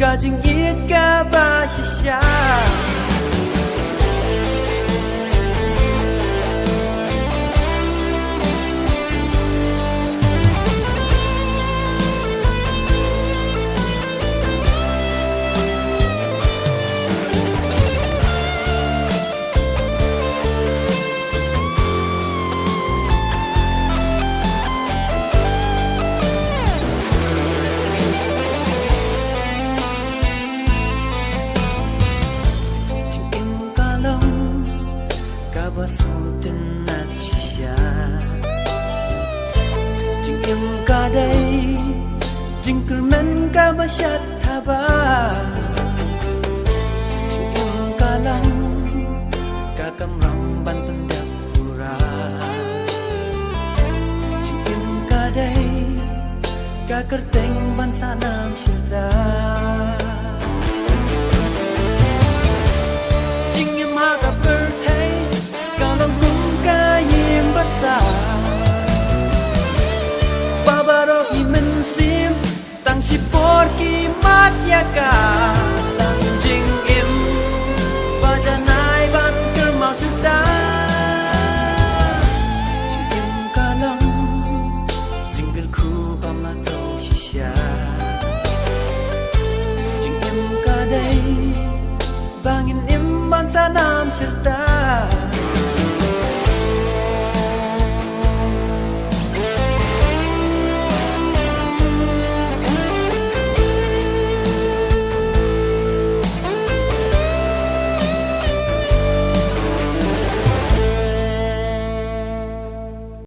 Kajingit ka ba siya? Basutin at siya Jing im ka day Jing kulmen ka ba siya taba Jing im ka lang Kakamrang ban pandap pura Jing im ka day Kakerteng ban sanam syurda Jing im haga birthday Kalau kung im basa Babaro imensim Tang sipor ki matyaka Tang jing im Bajanay ban kermau juta Jing im kalang Jingle ku pamatau shisha Jing im kadai Bangin im ban sanam serta